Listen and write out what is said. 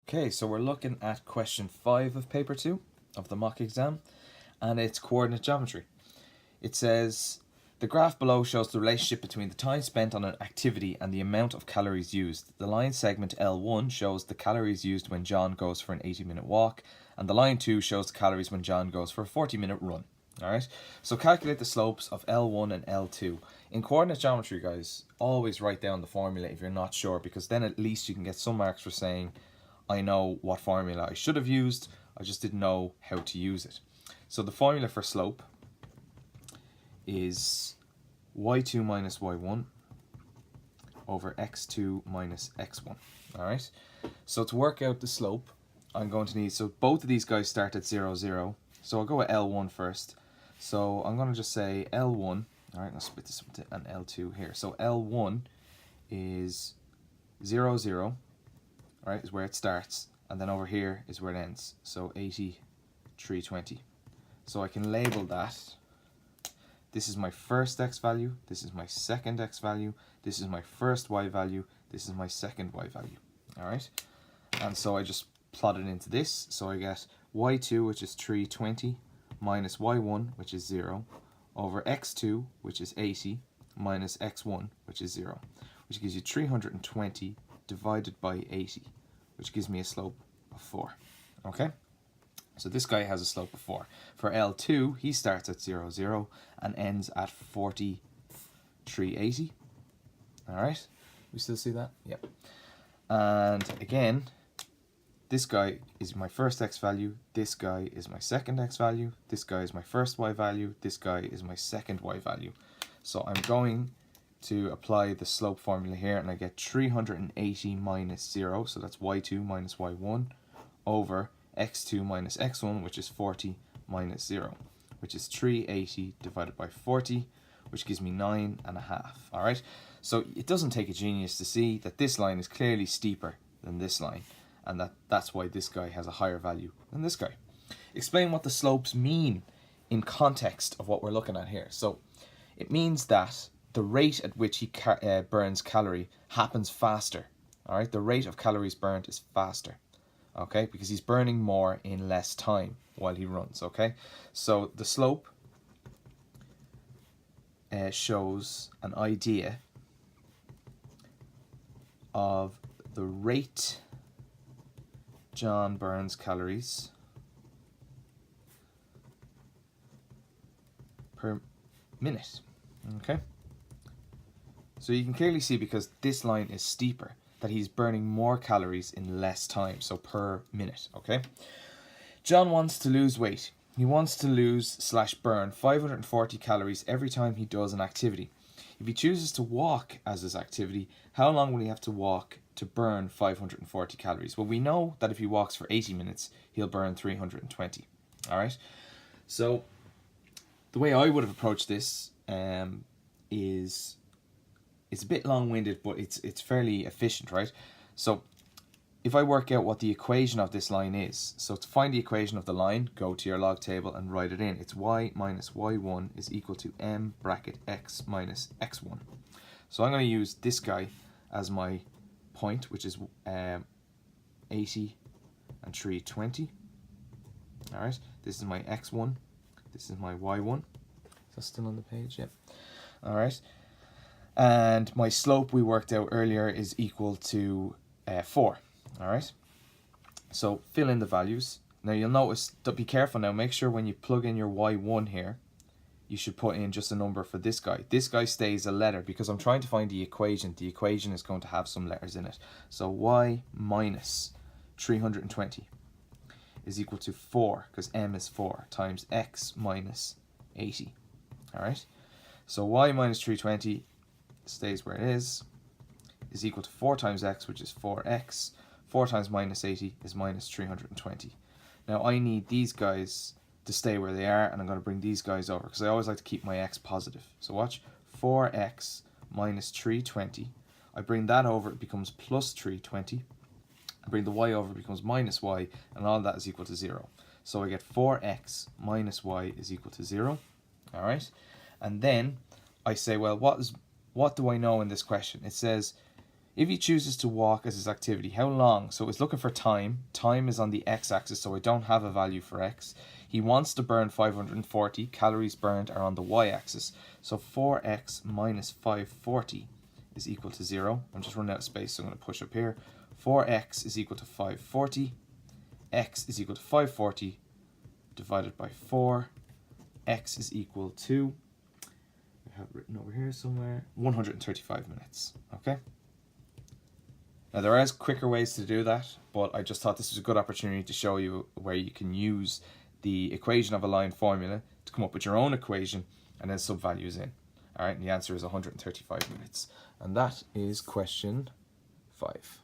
Okay, so we're looking at question 5 of paper 2 of the mock exam, and it's coordinate geometry. It says, the graph below shows the relationship between the time spent on an activity and the amount of calories used. The line segment L1 shows the calories used when John goes for an 80-minute walk, and the line 2 shows the calories when John goes for a 40-minute run. Alright, so calculate the slopes of L1 and L2. In coordinate geometry, guys, always write down the formula if you're not sure, because then at least you can get some marks for saying, I know what formula I should have used, I just didn't know how to use it. So the formula for slope is y2 minus y1 over x2 minus x1. Alright, so to work out the slope, I'm going to need, so both of these guys start at 0, 0. So I'll go with L1 first. So I'm going to just say L1, alright, let's split this into an L2 here. So L1 is 0, 0. Right, is where it starts, and then over here is where it ends. So 80, 320. So I can label that. This is my first x value, this is my second x value, this is my first y value, this is my second y value. Alright, and so I just plot it into this. So I get y2, which is 320, minus y1, which is 0, over x2, which is 80, minus x1, which is 0, which gives you 320 divided by 80, which gives me a slope of 4. Okay, so this guy has a slope of 4. For L2, he starts at 0, 0 and ends at 4380. Alright, we still see that? Yep. And again, this guy is my first x value, this guy is my second x value, this guy is my first y value, this guy is my second y value. So I'm going to apply the slope formula here, and I get 380 minus 0, so that's y2 minus y1, over x2 minus x1, which is 40 minus 0, which is 380 divided by 40, which gives me 9.5. Alright, so it doesn't take a genius to see that this line is clearly steeper than this line, and that's why this guy has a higher value than this guy. Explain what the slopes mean in context of what we're looking at here. So it means that the rate at which he burns calorie happens faster. All right, the rate of calories burned is faster. Okay, because he's burning more in less time while he runs. Okay, so the slope shows an idea of the rate John burns calories per minute. Okay, so you can clearly see, because this line is steeper, that he's burning more calories in less time, so per minute. Okay, John wants to lose weight. He wants to lose/burn 540 calories every time he does an activity. If he chooses to walk as his activity, how long will he have to walk to burn 540 calories? Well, we know that if he walks for 80 minutes, he'll burn 320. Alright, so the way I would have approached this is, it's a bit long-winded, but it's fairly efficient, right? So if I work out what the equation of this line is, so to find the equation of the line, go to your log table and write it in. It's y minus y1 is equal to m bracket x minus x1. So I'm going to use this guy as my point, which is 80 and 320. Alright, this is my x1, this is my y1. Is that still on the page? Yep. Alright, and my slope we worked out earlier is equal to 4. Alright, so fill in the values. Now you'll notice, be careful now, make sure when you plug in your y1 here, you should put in just a number for this guy. This guy stays a letter, because I'm trying to find the equation. The equation is going to have some letters in it. So y minus 320 is equal to 4, because m is 4, times x minus 80. Alright, so y minus 320 stays where it is equal to 4 times x, which is 4x. 4 times minus 80 is minus 320. Now I need these guys to stay where they are, and I'm going to bring these guys over, because I always like to keep my x positive. So watch, 4x minus 320. I bring that over, it becomes plus 320. I bring the y over, it becomes minus y, and all that is equal to 0. So I get 4x minus y is equal to 0. Alright, and then I say, well, what do I know in this question? It says If he chooses to walk as his activity, how long? So it's looking for time. Time is on the x-axis, so I don't have a value for x. He wants to burn 540. Calories burned are on the y-axis. So 4x minus 540 is equal to 0. I'm just running out of space, so I'm going to push up here. 4x is equal to 540. X is equal to 540 divided by 4. X is equal to, I have it written over here somewhere, 135 minutes. Okay? Now there are quicker ways to do that, but I just thought this was a good opportunity to show you where you can use the equation of a line formula to come up with your own equation and then sub values in. Alright, and the answer is 135 minutes. And that is question 5.